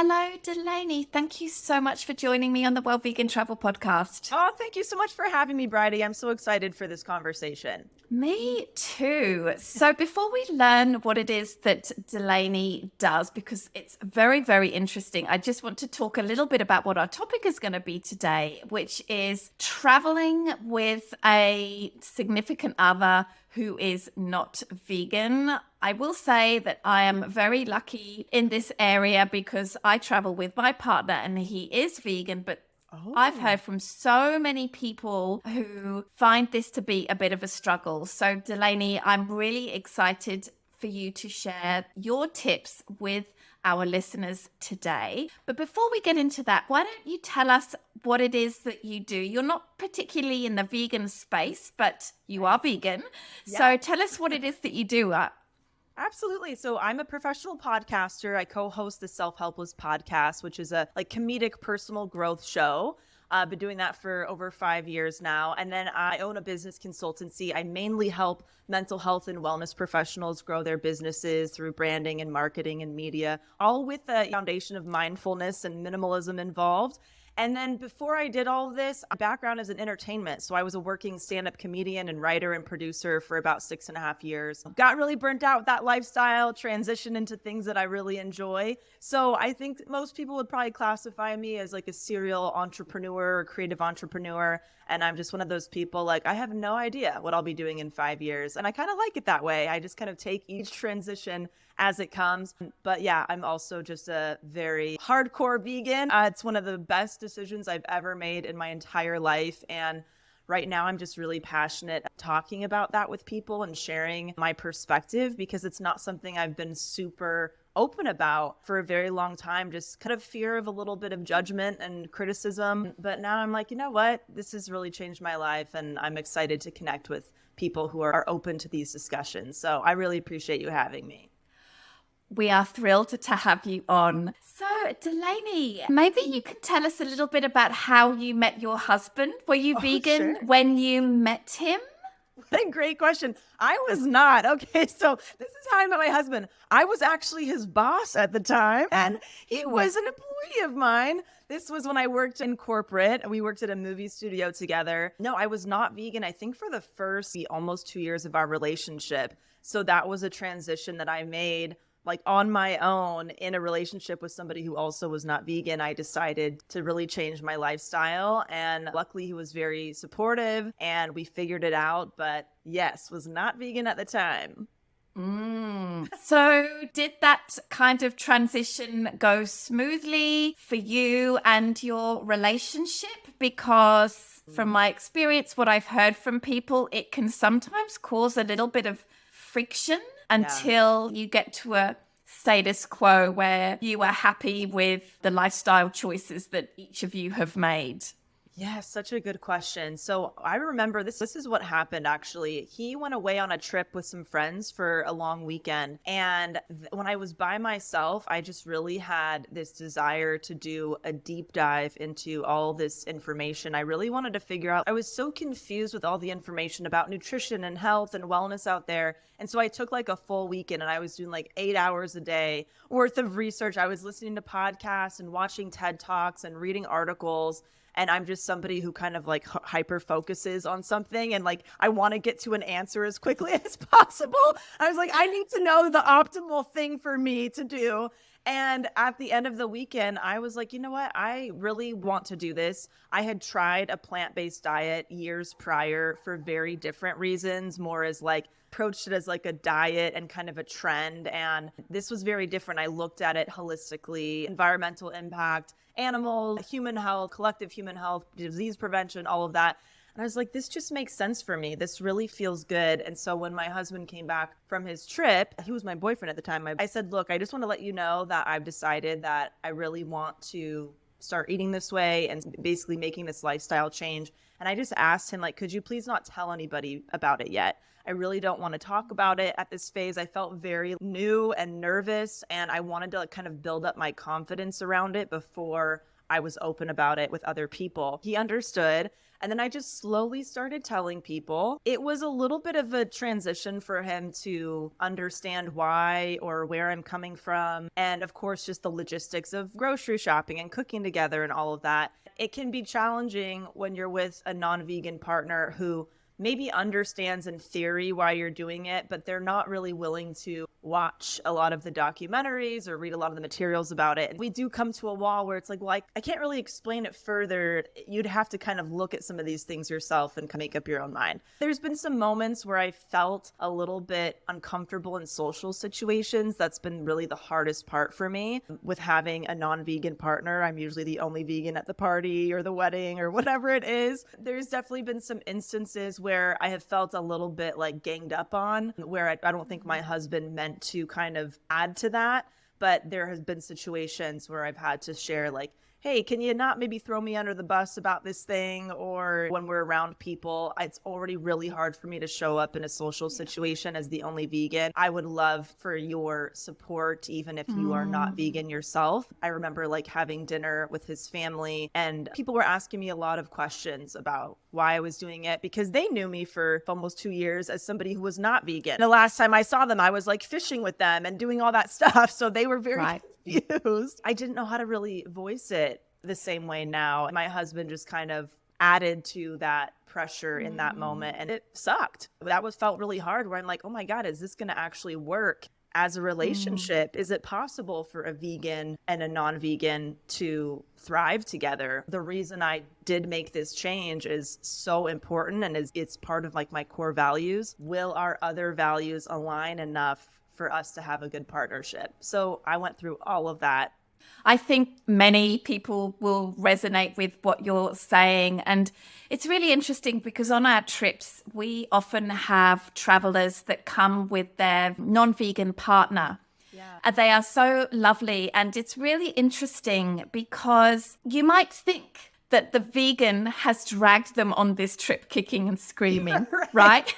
Hello, Delanie. Thank you so much for joining me on the Well Vegan Travel Podcast. Oh, thank you so much for having me, Bridie. I'm so excited for this conversation. Me too. So before we learn what it is that Delanie does, because it's very, very interesting, I just want to talk a little bit about what our topic is going to be today, which is traveling with a significant other who is not vegan. I will say that I am very lucky in this area because I travel with my partner and he is vegan, but I've heard from so many people who find this to be a bit of a struggle. So, Delanie, I'm really excited for you to share your tips with our listeners today. But before we get into that, why don't you tell us what it is that you do? You're not particularly in the vegan space, but you are vegan. Yeah. So tell us what it is that you do. Absolutely. So I'm a professional podcaster. I co-host the Self-Helpless podcast, which is a comedic personal growth show. I've been doing that for over 5 years now. And then I own a business consultancy. I mainly help mental health and wellness professionals grow their businesses through branding and marketing and media, all with the foundation of mindfulness and minimalism involved. And then before I did all of this, my background is in entertainment. So I was a working stand-up comedian and writer and producer for about 6.5 years. Got really burnt out with that lifestyle, transitioned into things that I really enjoy. So I think most people would probably classify me as like a serial entrepreneur or creative entrepreneur. And I'm just one of those people, like, I have no idea what I'll be doing in 5 years. And I kind of like it that way. I just kind of take each transition as it comes. But yeah, I'm also just a very hardcore vegan. It's one of the best decisions I've ever made in my entire life. And right now, I'm just really passionate talking about that with people and sharing my perspective because it's not something I've been super open about for a very long time, just kind of fear of a little bit of judgment and criticism. But now I'm like, you know what? This has really changed my life and I'm excited to connect with people who are open to these discussions. So I really appreciate you having me. We are thrilled to have you on. So, Delanie, maybe you can tell us a little bit about how you met your husband. Were you vegan when you met him? What a great question. I was not. Okay, so this is how I met my husband. I was actually his boss at the time, and he was an employee of mine. This was when I worked in corporate. We worked at a movie studio together. No, I was not vegan, I think, for the first almost 2 years of our relationship. So that was a transition that I made like on my own in a relationship with somebody who also was not vegan. I decided to really change my lifestyle. And luckily he was very supportive and we figured it out. But yes, was not vegan at the time. So did that kind of transition go smoothly for you and your relationship? Because from my experience, what I've heard from people, it can sometimes cause a little bit of friction until you get to a status quo where you are happy with the lifestyle choices that each of you have made. Yeah, such a good question. So I remember this is what happened actually. He went away on a trip with some friends for a long weekend. And when I was by myself, I just really had this desire to do a deep dive into all this information. I really wanted to figure out, I was so confused with all the information about nutrition and health and wellness out there. And so I took like a full weekend and I was doing like 8 hours a day worth of research. I was listening to podcasts and watching TED Talks and reading articles. And I'm just somebody who kind of like hyper focuses on something and like I want to get to an answer as quickly as possible. I was like, I need to know the optimal thing for me to do. And at the end of the weekend, I was like, you know what? I really want to do this. I had tried a plant-based diet years prior for very different reasons, more as like approached it as like a diet and kind of a trend. And this was very different. I looked at it holistically, environmental impact, animal, human health, collective human health, disease prevention, all of that. And I was like, this just makes sense for me. This really feels good. And so when my husband came back from his trip, he was my boyfriend at the time. I said, look, I just want to let you know that I've decided that I really want to start eating this way and basically making this lifestyle change. And I just asked him, like, could you please not tell anybody about it yet? I really don't want to talk about it at this phase. I felt very new and nervous, and I wanted to kind of build up my confidence around it before I was open about it with other people. He understood. And then I just slowly started telling people. It was a little bit of a transition for him to understand why or where I'm coming from. And of course, just the logistics of grocery shopping and cooking together and all of that. It can be challenging when you're with a non-vegan partner who maybe understands in theory why you're doing it, but they're not really willing to watch a lot of the documentaries or read a lot of the materials about it. And we do come to a wall where it's like, well, I can't really explain it further. You'd have to kind of look at some of these things yourself and make up your own mind. There's been some moments where I felt a little bit uncomfortable in social situations. That's been really the hardest part for me with having a non-vegan partner. I'm usually the only vegan at the party or the wedding or whatever it is. There's definitely been some instances where I have felt a little bit like ganged up on, where I don't think my husband meant to kind of add to that. But there has been situations where I've had to share like, hey, can you not maybe throw me under the bus about this thing? Or when we're around people, it's already really hard for me to show up in a social situation as the only vegan. I would love for your support, even if you are not vegan yourself. I remember like having dinner with his family and people were asking me a lot of questions about why I was doing it because they knew me for almost 2 years as somebody who was not vegan. The last time I saw them, I was like fishing with them and doing all that stuff. So they were very confused. I didn't know how to really voice it the same way now. My husband just kind of added to that pressure in that moment and it sucked. That felt really hard where I'm like, oh my God, is this going to actually work as a relationship? Is it possible for a vegan and a non-vegan to thrive together? The reason I did make this change is so important and it's part of like my core values. Will our other values align enough for us to have a good partnership? So I went through all of that. I think many people will resonate with what you're saying. And it's really interesting because on our trips, we often have travelers that come with their non-vegan partner. Yeah. And they are so lovely. And it's really interesting because you might think that the vegan has dragged them on this trip kicking and screaming, right?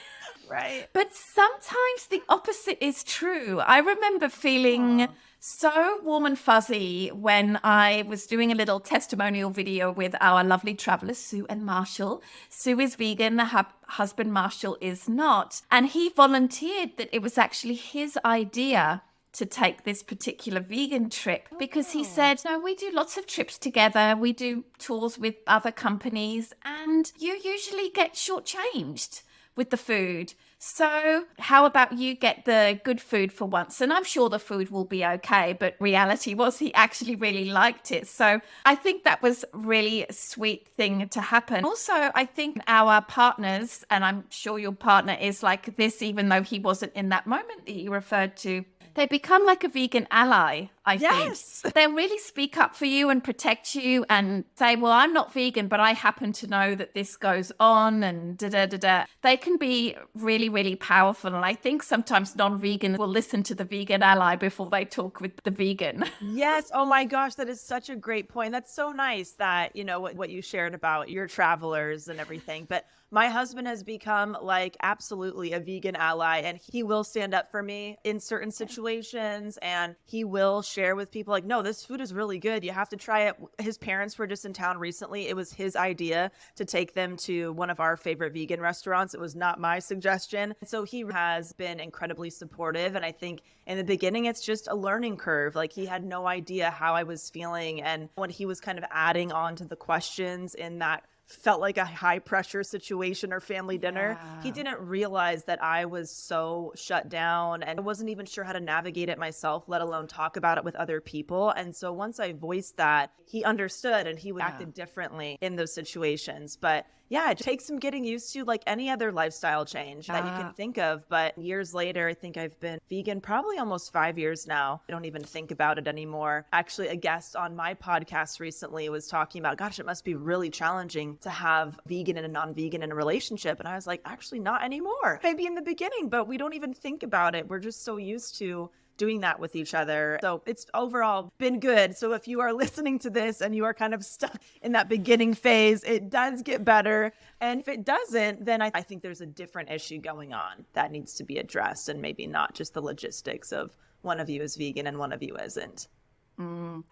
Right. But sometimes the opposite is true. I remember feeling so warm and fuzzy when I was doing a little testimonial video with our lovely travelers, Sue and Marshall. Sue is vegan, her husband Marshall is not. And he volunteered that it was actually his idea to take this particular vegan trip because he said, no, we do lots of trips together. We do tours with other companies and you usually get shortchanged with the food. So how about you get the good food for once? And I'm sure the food will be okay, but reality was he actually really liked it. So I think that was really a sweet thing to happen. Also, I think our partners, and I'm sure your partner is like this, even though he wasn't in that moment that you referred to, they become like a vegan ally, I think. They'll really speak up for you and protect you and say, well, I'm not vegan, but I happen to know that this goes on and da-da-da-da. They can be really, really powerful. And I think sometimes non-vegans will listen to the vegan ally before they talk with the vegan. Yes. Oh my gosh, that is such a great point. That's so nice that, you know, what you shared about your travelers and everything. But my husband has become like absolutely a vegan ally and he will stand up for me in certain situations and he will share with people like, no, this food is really good. You have to try it. His parents were just in town recently. It was his idea to take them to one of our favorite vegan restaurants. It was not my suggestion. So he has been incredibly supportive. And I think in the beginning, it's just a learning curve. Like he had no idea how I was feeling. And when he was kind of adding on to the questions in that felt like a high pressure situation or family dinner. He didn't realize that I was so shut down and I wasn't even sure how to navigate it myself, let alone talk about it with other people. And so once I voiced that, he understood and he acted differently in those situations. But yeah, it takes some getting used to like any other lifestyle change that you can think of. But years later, I think I've been vegan probably almost 5 years now. I don't even think about it anymore. Actually, a guest on my podcast recently was talking about, gosh, it must be really challenging to have vegan and a non-vegan in a relationship. And I was like, actually not anymore. Maybe in the beginning, but we don't even think about it. We're just so used to doing that with each other. So it's overall been good. So if you are listening to this and you are kind of stuck in that beginning phase, it does get better. And if it doesn't, then I think there's a different issue going on that needs to be addressed and maybe not just the logistics of one of you is vegan and one of you isn't.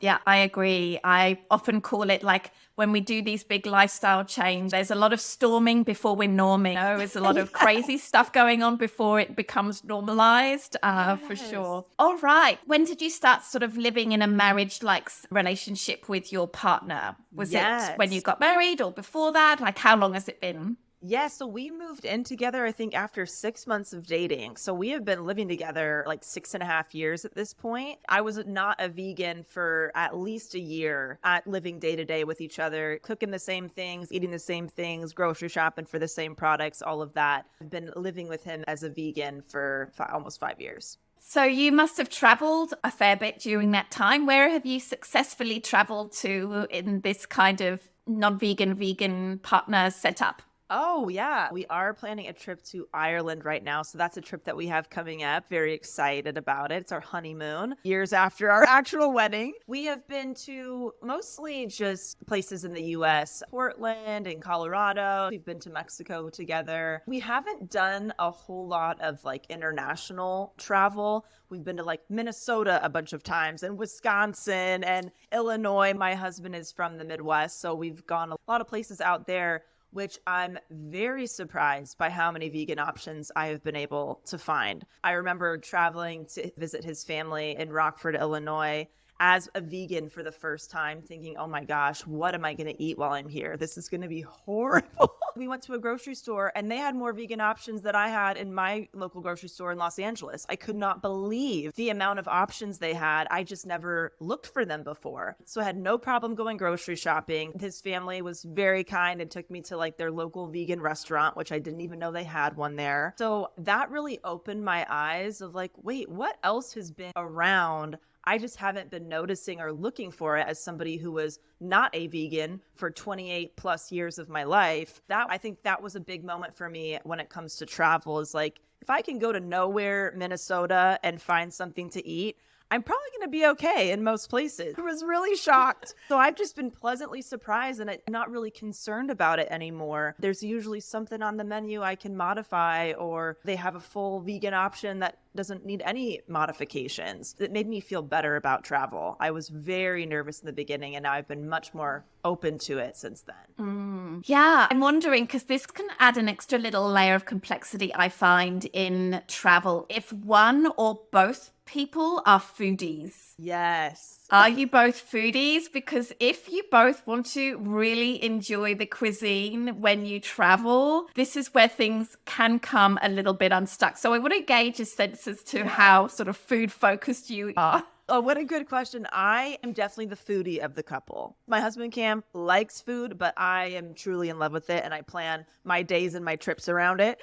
Yeah, I agree. I often call it like when we do these big lifestyle change, there's a lot of storming before we're norming. There's a lot of crazy stuff going on before it becomes normalized, for Yes. sure. All right. When did you start sort of living in a marriage-like relationship with your partner? Was it when you Yes. got married or before that? Like, how long has it been? Yeah, so we moved in together, I think, after 6 months of dating. So we have been living together like 6.5 years at this point. I was not a vegan for at least a year at living day to day with each other, cooking the same things, eating the same things, grocery shopping for the same products, all of that. I've been living with him as a vegan for almost 5 years. So you must have traveled a fair bit during that time. Where have you successfully traveled to in this kind of non-vegan, vegan partner setup? Oh, yeah. We are planning a trip to Ireland right now. So that's a trip that we have coming up. Very excited about it. It's our honeymoon, years after our actual wedding. We have been to mostly just places in the US, Portland and Colorado. We've been to Mexico together. We haven't done a whole lot of like international travel. We've been to like Minnesota a bunch of times and Wisconsin and Illinois. My husband is from the Midwest. So we've gone a lot of places out there, which I'm very surprised by how many vegan options I have been able to find. I remember traveling to visit his family in Rockford, Illinois, as a vegan for the first time, thinking, oh my gosh, what am I going to eat while I'm here? This is going to be horrible. We went to a grocery store and they had more vegan options than I had in my local grocery store in Los Angeles. I could not believe the amount of options they had. I just never looked for them before. So I had no problem going grocery shopping. His family was very kind and took me to like their local vegan restaurant, which I didn't even know they had one there. So that really opened my eyes of like, wait, what else has been around? I just haven't been noticing or looking for it as somebody who was not a vegan for 28 plus years of my life. I think that was a big moment for me when it comes to travel is like, if I can go to nowhere, Minnesota and find something to eat, I'm probably going to be okay in most places. I was really shocked. So I've just been pleasantly surprised and I'm not really concerned about it anymore. There's usually something on the menu I can modify, or they have a full vegan option that doesn't need any modifications. It made me feel better about travel. I was very nervous in the beginning and now I've been much more open to it since then. Yeah, I'm wondering because this can add an extra little layer of complexity I find in travel. If one or both people are foodies. Yes. Are you both foodies? Because if you both want to really enjoy the cuisine when you travel, this is where things can come a little bit unstuck. So I want to gauge a sense as to how sort of food focused you are. Oh, what a good question. I am definitely the foodie of the couple. My husband Cam likes food, but I am truly in love with it and I plan my days and my trips around it.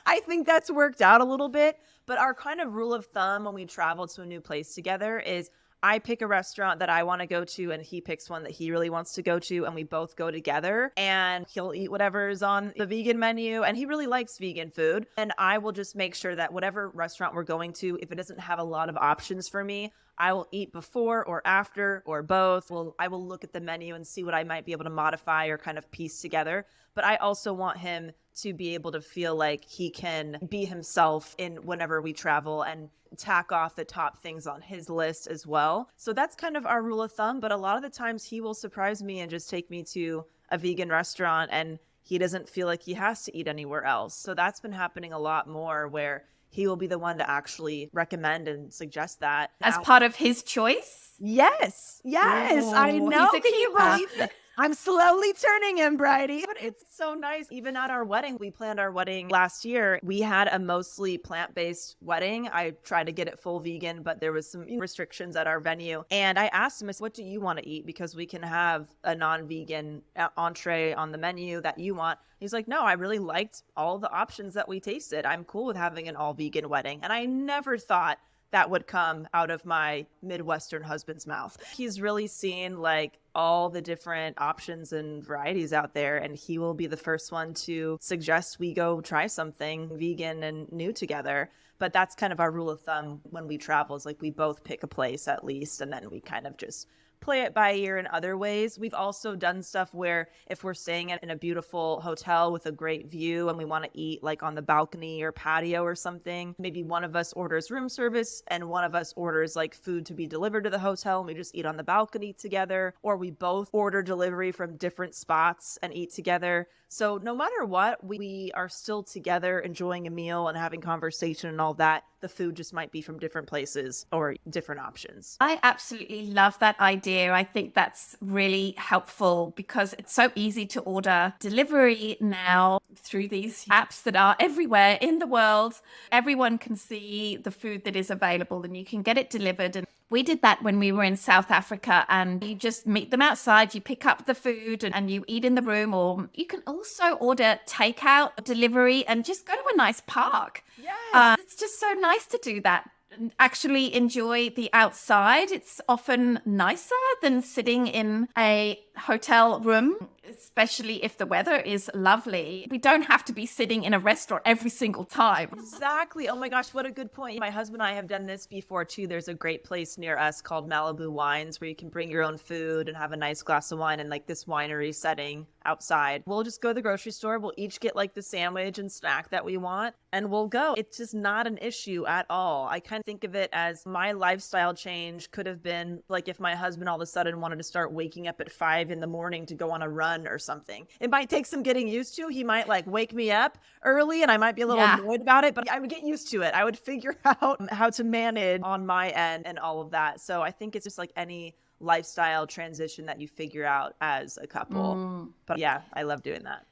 I think that's worked out a little bit, but our kind of rule of thumb when we travel to a new place together is I pick a restaurant that I want to go to and he picks one that he really wants to go to and we both go together and he'll eat whatever is on the vegan menu and he really likes vegan food. And I will just make sure that whatever restaurant we're going to, if it doesn't have a lot of options for me, I will eat before or after or both. I will look at the menu and see what I might be able to modify or kind of piece together. But I also want him to be able to feel like he can be himself in whenever we travel and tack off the top things on his list as well. So that's kind of our rule of thumb. But a lot of the times he will surprise me and just take me to a vegan restaurant and he doesn't feel like he has to eat anywhere else. So that's been happening a lot more where he will be the one to actually recommend and suggest that. As part of his choice? Yes. I Oh, know. he's a Can you keeper. believe it? I'm slowly turning him, Bridie. But it's so nice. Even at our wedding, we planned our wedding last year. We had a mostly plant-based wedding. I tried to get it full vegan, but there was some restrictions at our venue. And I asked him, I said, what do you want to eat? Because we can have a non-vegan entree on the menu that you want. He's like, no, I really liked all the options that we tasted. I'm cool with having an all-vegan wedding. And I never thought that would come out of my Midwestern husband's mouth. He's really seen like all the different options and varieties out there, and he will be the first one to suggest we go try something vegan and new together. But that's kind of our rule of thumb when we travel is like we both pick a place at least, and then we kind of just play it by ear in other ways. We've also done stuff where if we're staying in a beautiful hotel with a great view and we want to eat like on the balcony or patio or something, maybe one of us orders room service and one of us orders like food to be delivered to the hotel and we just eat on the balcony together, or we both order delivery from different spots and eat together. So no matter what, we are still together enjoying a meal and having conversation and all that. The food just might be from different places or different options. I absolutely love that idea. I think that's really helpful because it's so easy to order delivery now through these apps that are everywhere in the world. Everyone can see the food that is available and you can get it delivered. And we did that when we were in South Africa, and you just meet them outside, you pick up the food and you eat in the room, or you can also order takeout, delivery, and just go to a nice park. Yes. It's just so nice to do that and actually enjoy the outside. It's often nicer than sitting in a hotel room, especially if the weather is lovely. We don't have to be sitting in a restaurant every single time. Exactly. Oh my gosh, what a good point. My husband and I have done this before too. There's a great place near us called Malibu Wines where you can bring your own food and have a nice glass of wine in like this winery setting outside. We'll just go to the grocery store. We'll each get like the sandwich and snack that we want and we'll go. It's just not an issue at all. I kind of think of it as my lifestyle change could have been like if my husband all of a sudden wanted to start waking up at 5 in the morning to go on a run or something. It might take some getting used to. He might like wake me up early and I might be a little annoyed about it, but I would get used to it. I would figure out how to manage on my end and all of that. So I think it's just like any lifestyle transition that you figure out as a couple. But yeah, I love doing that.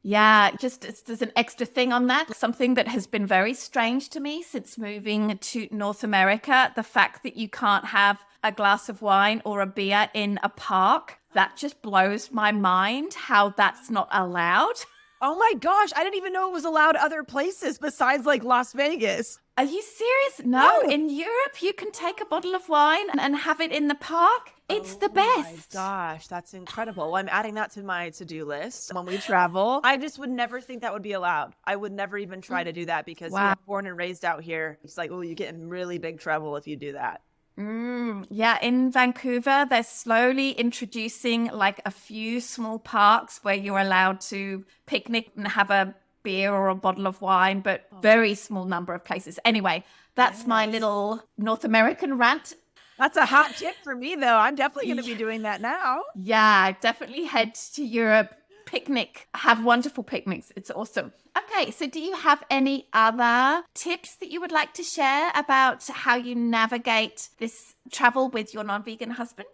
Yeah, there's an extra thing on that. Something that has been very strange to me since moving to North America, the fact that you can't have a glass of wine or a beer in a park. That just blows my mind how that's not allowed. Oh my gosh, I didn't even know it was allowed other places besides like Las Vegas. Are you serious? No, in Europe, you can take a bottle of wine and have it in the park. It's the best. Oh my gosh, that's incredible. Well, I'm adding that to my to-do list when we travel. I just would never think that would be allowed. I would never even try to do that because you're born and raised out here. It's like, oh, you get in really big trouble if you do that. Yeah, in Vancouver, they're slowly introducing like a few small parks where you're allowed to picnic and have a beer or a bottle of wine, but very small number of places. Anyway, that's my little North American rant. That's a hot tip for me, though. I'm definitely going to be doing that now. Yeah, definitely head to Europe, picnic, have wonderful picnics. It's awesome. Okay, so do you have any other tips that you would like to share about how you navigate this travel with your non-vegan husband?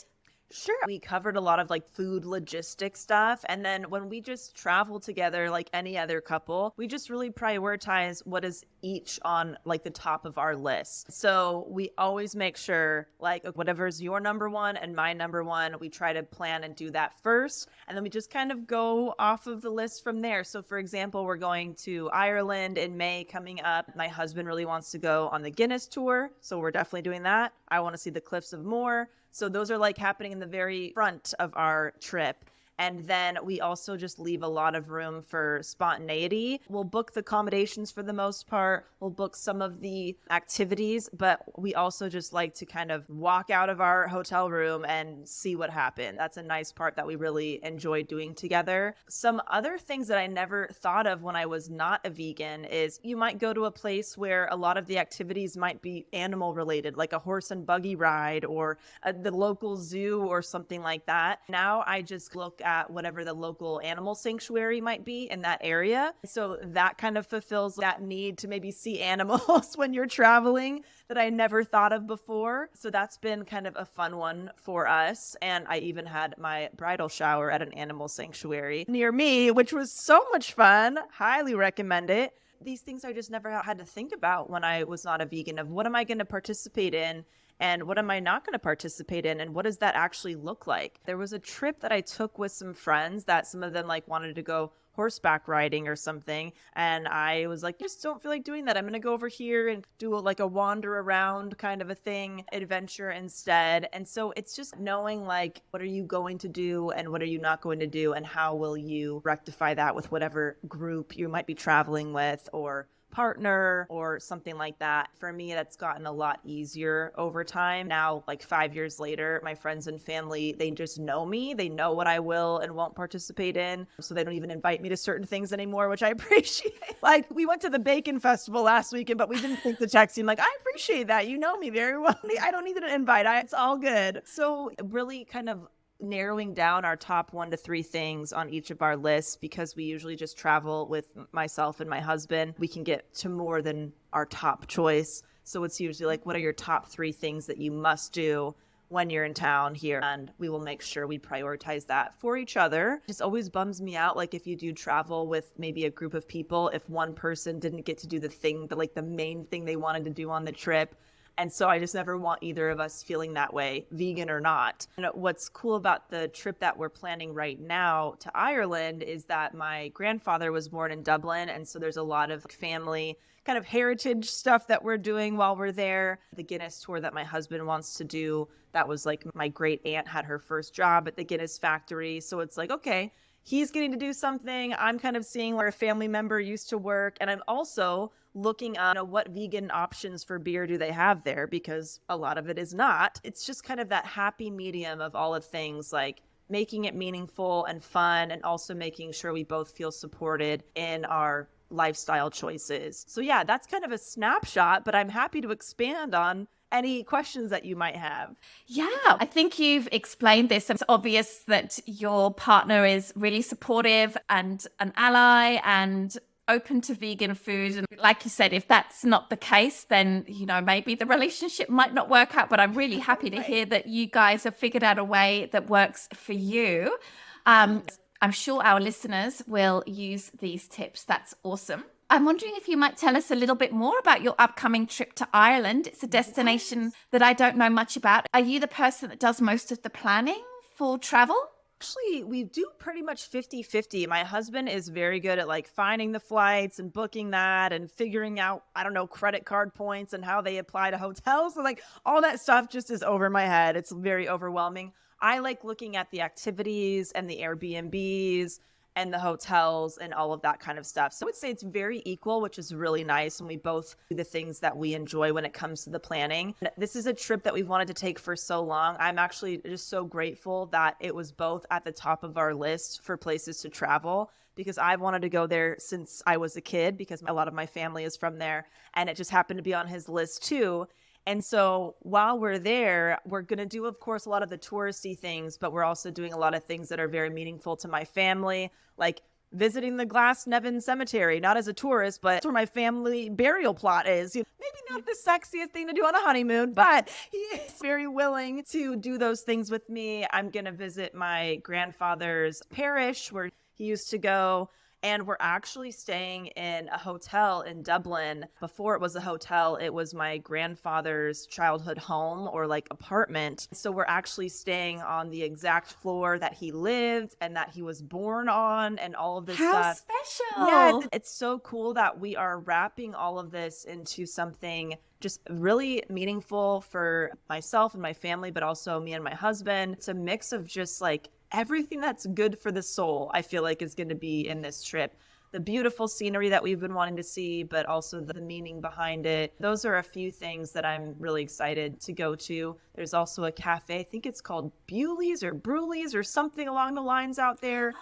Sure. We covered a lot of like food logistic stuff. And then when we just travel together, like any other couple, we just really prioritize what is each on like the top of our list. So we always make sure like whatever's your number one and my number one, we try to plan and do that first. And then we just kind of go off of the list from there. So for example, we're going to Ireland in May coming up. My husband really wants to go on the Guinness tour. So we're definitely doing that. I want to see the Cliffs of Moher. So those are like happening in the very front of our trip. And then we also just leave a lot of room for spontaneity. We'll book the accommodations for the most part. We'll book some of the activities, but we also just like to kind of walk out of our hotel room and see what happened. That's a nice part that we really enjoy doing together. Some other things that I never thought of when I was not a vegan is you might go to a place where a lot of the activities might be animal related, like a horse and buggy ride or the local zoo or something like that. Now I just look at whatever the local animal sanctuary might be in that area. So that kind of fulfills that need to maybe see animals when you're traveling that I never thought of before. So that's been kind of a fun one for us. And I even had my bridal shower at an animal sanctuary near me, which was so much fun. Highly recommend it. These things I just never had to think about when I was not a vegan of what am I going to participate in and what am I not going to participate in? And what does that actually look like? There was a trip that I took with some friends that some of them like wanted to go horseback riding or something. And I was like, just don't feel like doing that. I'm going to go over here and do like a wander around kind of a thing, adventure instead. And so it's just knowing like, what are you going to do and what are you not going to do? And how will you rectify that with whatever group you might be traveling with or partner or something like that. For me, that's gotten a lot easier over time. Now, like 5 years later, my friends and family, they just know me. They know what I will and won't participate in. So they don't even invite me to certain things anymore, which I appreciate. Like we went to the bacon festival last weekend, but we didn't think to text him. Like, I appreciate that. You know me very well. I don't need an invite. It's all good. So really kind of narrowing down our top 1 to 3 things on each of our lists, because we usually just travel with myself and my husband. We can get to more than our top choice. So it's usually like, what are your top 3 things that you must do when you're in town here? And we will make sure we prioritize that for each other. It just always bums me out. Like if you do travel with maybe a group of people, if one person didn't get to do the main thing they wanted to do on the trip. And so I just never want either of us feeling that way, vegan or not. And what's cool about the trip that we're planning right now to Ireland is that my grandfather was born in Dublin. And so there's a lot of family kind of heritage stuff that we're doing while we're there. The Guinness tour that my husband wants to do, that was like my great aunt had her first job at the Guinness factory. So it's like, okay, he's getting to do something. I'm kind of seeing where a family member used to work. And I'm also looking at what vegan options for beer do they have there, because a lot of it is not. It's just kind of that happy medium of all of things, like making it meaningful and fun, and also making sure we both feel supported in our lifestyle choices. So yeah, that's kind of a snapshot, but I'm happy to expand on any questions that you might have. Yeah, I think you've explained this. It's obvious that your partner is really supportive and an ally and open to vegan food. And like you said, if that's not the case, then, maybe the relationship might not work out. But I'm really happy to hear that you guys have figured out a way that works for you. I'm sure our listeners will use these tips. That's awesome. I'm wondering if you might tell us a little bit more about your upcoming trip to Ireland. It's a destination that I don't know much about. Are you the person that does most of the planning for travel? Actually, we do pretty much 50-50. My husband is very good at like finding the flights and booking that and figuring out, credit card points and how they apply to hotels. So like all that stuff just is over my head. It's very overwhelming. I like looking at the activities and the Airbnbs and the hotels and all of that kind of stuff. So I would say it's very equal, which is really nice. And we both do the things that we enjoy when it comes to the planning. This is a trip that we've wanted to take for so long. I'm actually just so grateful that it was both at the top of our list for places to travel, because I've wanted to go there since I was a kid, because a lot of my family is from there. And it just happened to be on his list too. And so while we're there, we're going to do, of course, a lot of the touristy things, but we're also doing a lot of things that are very meaningful to my family, like visiting the Glasnevin Cemetery, not as a tourist, but where my family burial plot is. Maybe not the sexiest thing to do on a honeymoon, but he is very willing to do those things with me. I'm going to visit my grandfather's parish where he used to go. And we're actually staying in a hotel in Dublin. Before it was a hotel, it was my grandfather's childhood home or like apartment. So we're actually staying on the exact floor that he lived and that he was born on and all of this stuff. How special. Yeah, it's so cool that we are wrapping all of this into something just really meaningful for myself and my family, but also me and my husband. It's a mix of just like everything that's good for the soul, I feel like, is going to be in this trip. The beautiful scenery that we've been wanting to see, but also the meaning behind it. Those are a few things that I'm really excited to go to. There's also a cafe, I think it's called Bewley's or Brewley's or something along the lines out there.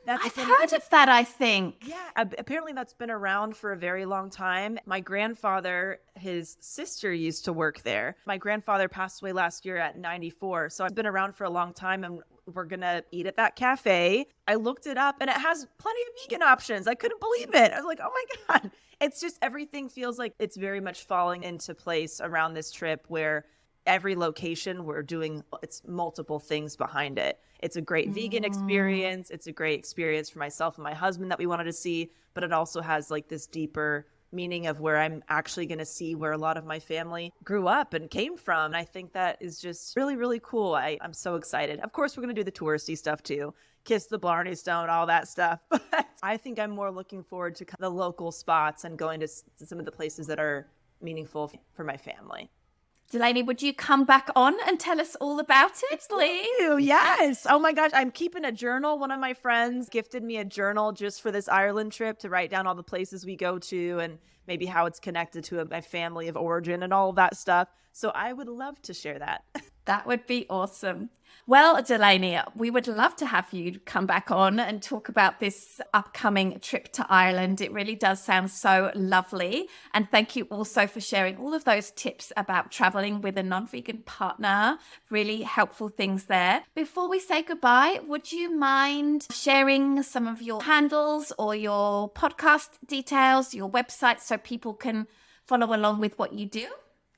I've heard of that, I think. Yeah, apparently that's been around for a very long time. My grandfather, his sister used to work there. My grandfather passed away last year at 94. So it's been around for a long time, and we're going to eat at that cafe. I looked it up and it has plenty of vegan options. I couldn't believe it. I was like, oh my God. It's just everything feels like it's very much falling into place around this trip, where every location we're doing, it's multiple things behind it. It's a great vegan experience. It's a great experience for myself and my husband that we wanted to see, but it also has like this deeper meaning of where I'm actually going to see where a lot of my family grew up and came from. And I think that is just really, really cool. I'm so excited. Of course, we're going to do the touristy stuff too. Kiss the Blarney Stone, all that stuff. But I think I'm more looking forward to the local spots and going to some of the places that are meaningful for my family. Delanie, would you come back on and tell us all about it, please? Yes. Oh my gosh. I'm keeping a journal. One of my friends gifted me a journal just for this Ireland trip to write down all the places we go to and maybe how it's connected to my family of origin and all of that stuff. So I would love to share that. That would be awesome. Well, Delanie, we would love to have you come back on and talk about this upcoming trip to Ireland. It really does sound so lovely. And thank you also for sharing all of those tips about traveling with a non-vegan partner. Really helpful things there. Before we say goodbye, would you mind sharing some of your handles or your podcast details, your website, so people can follow along with what you do?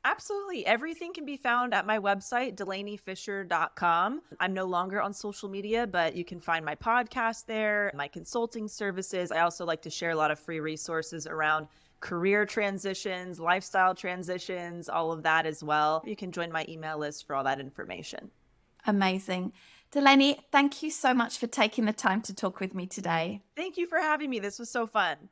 Absolutely. Everything can be found at my website, delaniefischer.com. I'm no longer on social media, but you can find my podcast there, my consulting services. I also like to share a lot of free resources around career transitions, lifestyle transitions, all of that as well. You can join my email list for all that information. Amazing. Delanie, thank you so much for taking the time to talk with me today. Thank you for having me. This was so fun.